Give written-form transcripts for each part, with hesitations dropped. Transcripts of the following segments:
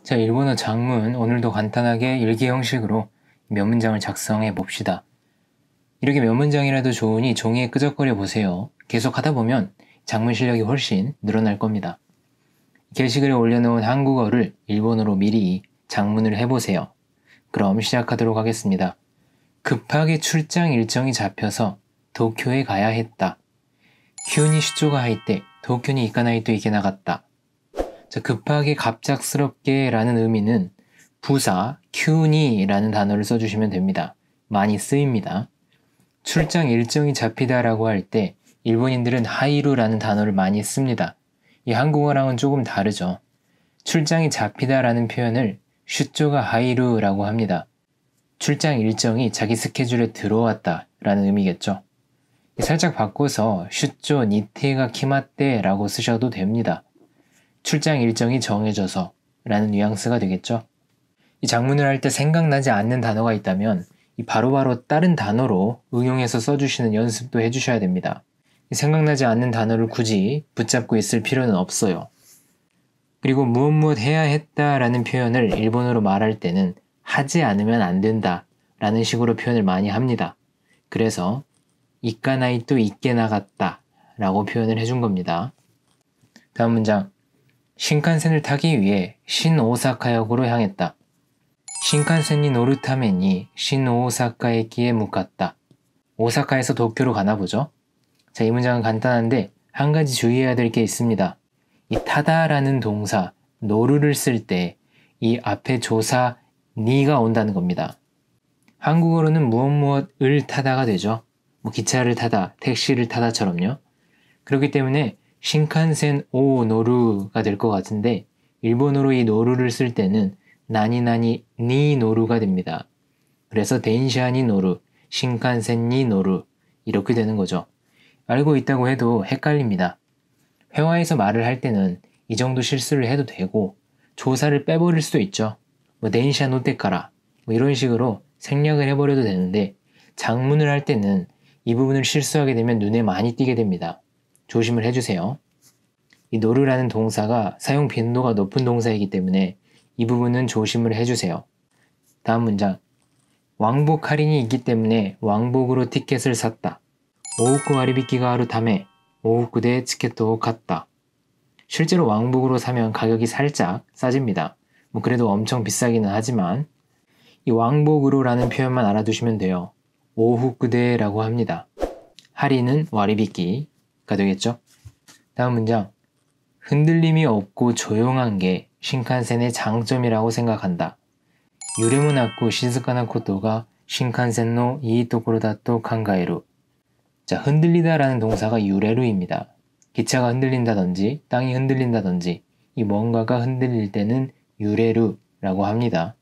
자, 일본어 장문 오늘도 간단하게 일기 형식으로 몇 문장을 작성해 봅시다. 이렇게 몇 문장이라도 좋으니 종이에 끄적거려 보세요. 계속 하다 보면 장문 실력이 훨씬 늘어날 겁니다. 게시글에 올려놓은 한국어를 일본어로 미리 장문을 해보세요. 그럼 시작하도록 하겠습니다. 급하게 출장 일정이 잡혀서 도쿄에 가야 했다.急に 出張が入って東京に行かないといけなかった. 자, 급하게 갑작스럽게 라는 의미는 부사急に라는 단어를 써주시면 됩니다. 많이 쓰입니다. 출장 일정이 잡히다 라고 할 때 일본인들은 하이루라는 단어를 많이 씁니다. 이 한국어랑은 조금 다르죠. 출장이 잡히다 라는 표현을 슈조가 하이루라고 합니다. 출장 일정이 자기 스케줄에 들어왔다 라는 의미겠죠. 살짝 바꿔서 슈조 니테가 키마떼 라고 쓰셔도 됩니다. 출장 일정이 정해져서 라는 뉘앙스가 되겠죠. 이 장문을 할 때 생각나지 않는 단어가 있다면 바로바로 다른 단어로 응용해서 써주시는 연습도 해주셔야 됩니다. 생각나지 않는 단어를 굳이 붙잡고 있을 필요는 없어요. 그리고 무엇 해야 했다 라는 표현을 일본어로 말할 때는 하지 않으면 안 된다 라는 식으로 표현을 많이 합니다. 그래서 이까나이또 이께 나갔다 라고 표현을 해준 겁니다. 다음 문장. 신칸센을 타기 위해 신오사카역으로 향했다. 신칸센이 노를 타면이 신오사카에키에 묵갔다. 오사카에서 도쿄로 가나 보죠? 자, 이 문장은 간단한데 한 가지 주의해야 될 게 있습니다. 이 타다라는 동사 노루를 쓸 때 이 앞에 조사 니가 온다는 겁니다. 한국어로는 무엇을 타다가 되죠. 뭐 기차를 타다, 택시를 타다처럼요. 그렇기 때문에 신칸센 오 노루가 될 것 같은데 일본어로 이 노루를 쓸 때는 나니나니 니 노루가 됩니다. 그래서 덴샤 니 노루, 신칸센 니 노루 이렇게 되는 거죠. 알고 있다고 해도 헷갈립니다. 회화에서 말을 할 때는 이 정도 실수를 해도 되고 조사를 빼버릴 수도 있죠. 뭐 덴샤 노테카라 뭐 이런 식으로 생략을 해버려도 되는데 장문을 할 때는 이 부분을 실수하게 되면 눈에 많이 띄게 됩니다. 조심을 해주세요. 이 노르라는 동사가 사용 빈도가 높은 동사이기 때문에 이 부분은 조심을 해주세요. 다음 문장. 왕복 할인이 있기 때문에 왕복으로 티켓을 샀다. 오후쿠 와리비키가 하루 타메 오후쿠で 티켓을 샀다. 실제로 왕복으로 사면 가격이 살짝 싸집니다. 뭐 그래도 엄청 비싸기는 하지만 이 왕복으로 라는 표현만 알아두시면 돼요. 오후쿠で 라고 합니다. 할인은 와리비키가 되겠죠? 다음 문장. 흔들림이 없고 조용한 게 신칸센의 장점이라고 생각한다. 유레모 낮고 시즈카나 코토가 신칸센의 이이 토코로다또 칸가에루. 자, 흔들리다 라는 동사가 유레루입니다. 기차가 흔들린다든지 땅이 흔들린다든지 이 뭔가가 흔들릴 때는 유레루라고 합니다.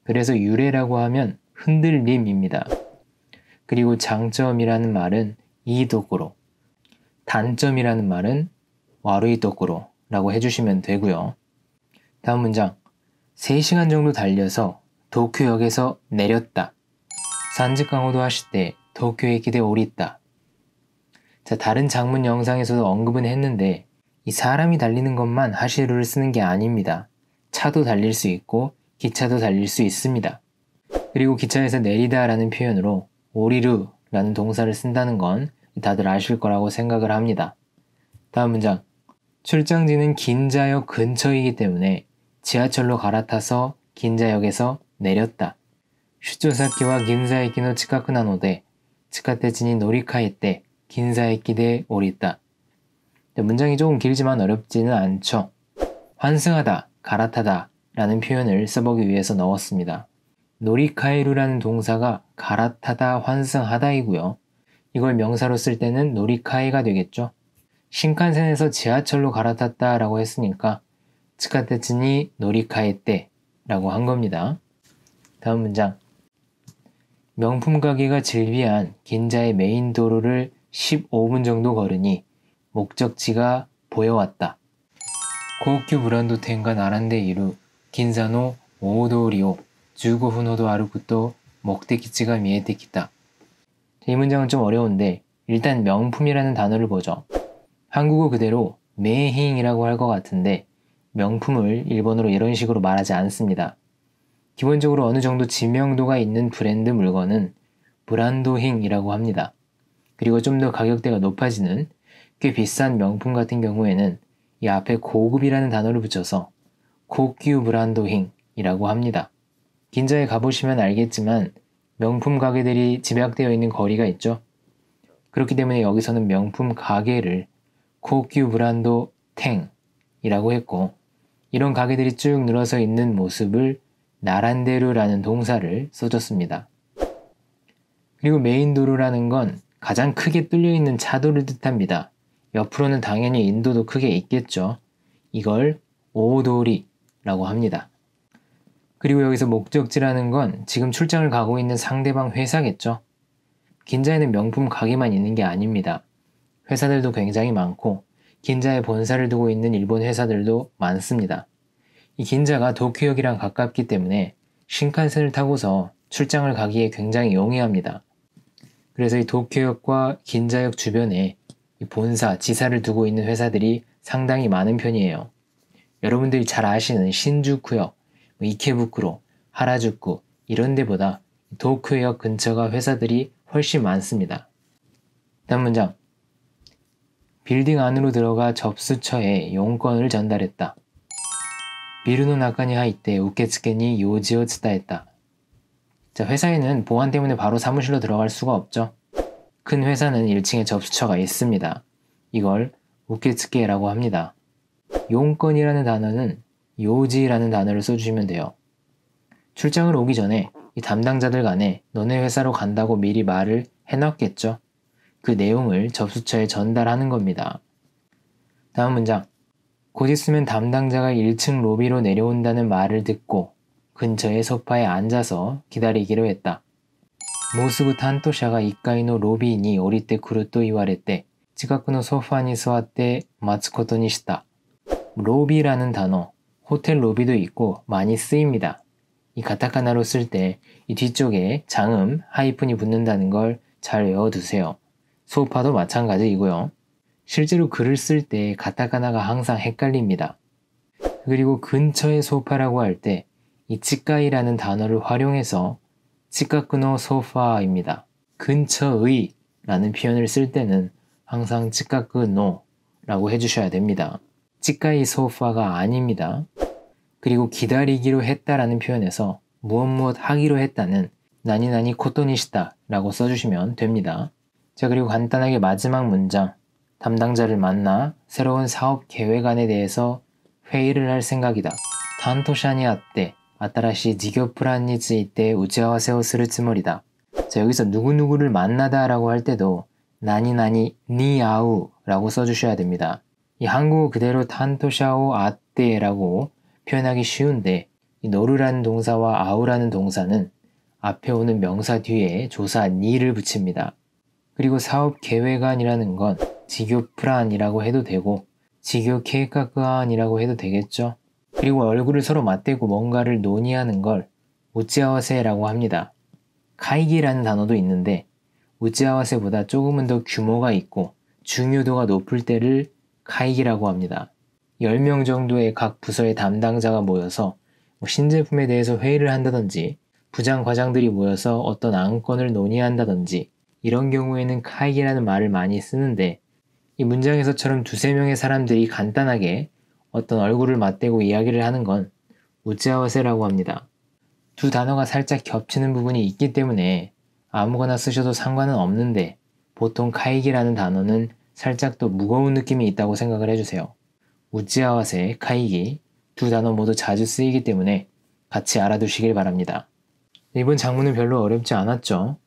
그래서 유레라고 하면 흔들림입니다. 그리고 장점이라는 말은 이이 토코로, 단점이라는 말은 와루이 토코로 라고 해주시면 되고요. 다음 문장. 3시간 정도 달려서 도쿄역에서 내렸다. 3시간 정도 하실 때 도쿄에키데 오리다. 자, 다른 장문 영상에서도 언급은 했는데 이 사람이 달리는 것만 하시루를 쓰는 게 아닙니다. 차도 달릴 수 있고 기차도 달릴 수 있습니다. 그리고 기차에서 내리다 라는 표현으로 오리루 라는 동사를 쓴다는 건 다들 아실 거라고 생각을 합니다. 다음 문장. 출장지는 긴자역 근처이기 때문에 지하철로 갈아타서 긴자역에서 내렸다. 슈조사키와 긴자에키의 近くなので 지하철에乗り換えて 긴자에키에 오리다. 문장이 조금 길지만 어렵지는 않죠. 환승하다, 갈아타다 라는 표현을 써보기 위해서 넣었습니다. 노리카에루라는 동사가 갈아타다, 환승하다이고요. 이걸 명사로 쓸 때는 노리카에가 되겠죠. 신칸센에서 지하철로 갈아탔다 라고 했으니까 치카테츠니 노리카에떼 라고 한 겁니다. 다음 문장. 명품 가게가 즐비한 긴자의 메인 도로를 15분 정도 걸으니 목적지가 보여왔다. 고급 브랜드店が 並んでいる 긴자의 大通りを 15分ほど歩くと 목적지가 見えてきた. 이 문장은 좀 어려운데 일단 명품이라는 단어를 보죠. 한국어 그대로 메이힝이라고 할 것 같은데 명품을 일본어로 이런 식으로 말하지 않습니다. 기본적으로 어느 정도 지명도가 있는 브랜드 물건은 브란도힝이라고 합니다. 그리고 좀 더 가격대가 높아지는 꽤 비싼 명품 같은 경우에는 이 앞에 고급이라는 단어를 붙여서 고규 브란도힝이라고 합니다. 긴자에 가보시면 알겠지만 명품 가게들이 집약되어 있는 거리가 있죠. 그렇기 때문에 여기서는 명품 가게를 고규 브란도 탱이라고 했고, 이런 가게들이 쭉 늘어서 있는 모습을 나란데루라는 동사를 써줬습니다. 그리고 메인도로라는 건 가장 크게 뚫려있는 차도를 뜻합니다. 옆으로는 당연히 인도도 크게 있겠죠. 이걸 오도리라고 합니다. 그리고 여기서 목적지라는 건 지금 출장을 가고 있는 상대방 회사겠죠. 긴자에는 명품 가게만 있는 게 아닙니다. 회사들도 굉장히 많고 긴자에 본사를 두고 있는 일본 회사들도 많습니다. 이 긴자가 도쿄역이랑 가깝기 때문에 신칸센을 타고서 출장을 가기에 굉장히 용이합니다. 그래서 이 도쿄역과 긴자역 주변에 이 본사, 지사를 두고 있는 회사들이 상당히 많은 편이에요. 여러분들이 잘 아시는 신주쿠역, 이케부쿠로, 하라주쿠 이런 데보다 도쿄역 근처가 회사들이 훨씬 많습니다. 다음 문장. 빌딩 안으로 들어가 접수처에 용건을 전달했다. 비루노 나카니 하이테 우케츠케니 요지を伝えた. 자, 회사에는 보안 때문에 바로 사무실로 들어갈 수가 없죠. 큰 회사는 1층에 접수처가 있습니다. 이걸 우케츠케라고 합니다. 용건이라는 단어는 요지라는 단어를 써주시면 돼요. 출장을 오기 전에 이 담당자들 간에 너네 회사로 간다고 미리 말을 해놨겠죠. 그 내용을 접수처에 전달하는 겁니다. 다음 문장. 곧 있으면 담당자가 1층 로비로 내려온다는 말을 듣고 근처의 소파에 앉아서 기다리기로 했다. もうすぐ担当者が1階のロビーに降りてくると言われて近くのソファに座って待つことにした. 로비라는 단어, 호텔 로비도 있고 많이 쓰입니다. 이 가타카나로 쓸 때 이 뒤쪽에 장음, 하이픈이 붙는다는 걸 잘 외워두세요. 소파도 마찬가지이고요. 실제로 글을 쓸 때 가타카나가 항상 헷갈립니다. 그리고 근처의 소파라고 할 때 이 치카이라는 단어를 활용해서 치카쿠노 소파입니다. 근처의 라는 표현을 쓸 때는 항상 치카쿠노라고 해주셔야 됩니다. 치카이 소파가 아닙니다. 그리고 기다리기로 했다라는 표현에서 무엇 하기로 했다는 나니나니 코토니시다 라고 써주시면 됩니다. 자, 그리고 간단하게 마지막 문장. 담당자를 만나 새로운 사업 계획안에 대해서 회의를 할 생각이다.担当者に会って 新しい事業プランについて打ち合わせをするつもりだ. 자, 여기서 누구누구를 만나다 라고 할 때도 나니나니 니 아우 라고 써주셔야 됩니다. 이 한국어 그대로 탄토샤오 아떼 라고 표현하기 쉬운데 이 노르라는 동사와 아우라는 동사는 앞에 오는 명사 뒤에 조사 니를 붙입니다. 그리고 사업 계획안이라는 건 지교 플랜이라고 해도 되고 지교 계획안이라고 해도 되겠죠. 그리고 얼굴을 서로 맞대고 뭔가를 논의하는 걸 우찌아와세라고 합니다. 카이기라는 단어도 있는데 우찌아와세보다 조금은 더 규모가 있고 중요도가 높을 때를 카이기라고 합니다. 10명 정도의 각 부서의 담당자가 모여서 신제품에 대해서 회의를 한다든지 부장 과장들이 모여서 어떤 안건을 논의한다든지 이런 경우에는 카이기라는 말을 많이 쓰는데 이 문장에서처럼 두세 명의 사람들이 간단하게 어떤 얼굴을 맞대고 이야기를 하는 건 우찌아와세라고 합니다. 두 단어가 살짝 겹치는 부분이 있기 때문에 아무거나 쓰셔도 상관은 없는데 보통 카이기라는 단어는 살짝 더 무거운 느낌이 있다고 생각을 해주세요. 우찌아와세, 카이기 두 단어 모두 자주 쓰이기 때문에 같이 알아두시길 바랍니다. 이번 장문은 별로 어렵지 않았죠?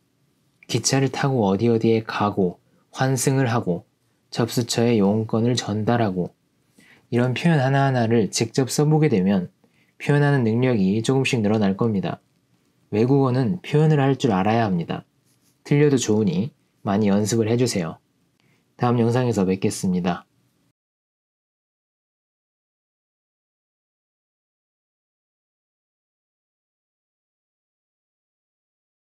기차를 타고 어디에 가고 환승을 하고 접수처에 용건을 전달하고 이런 표현 하나하나를 직접 써보게 되면 표현하는 능력이 조금씩 늘어날 겁니다. 외국어는 표현을 할 줄 알아야 합니다. 틀려도 좋으니 많이 연습을 해주세요. 다음 영상에서 뵙겠습니다.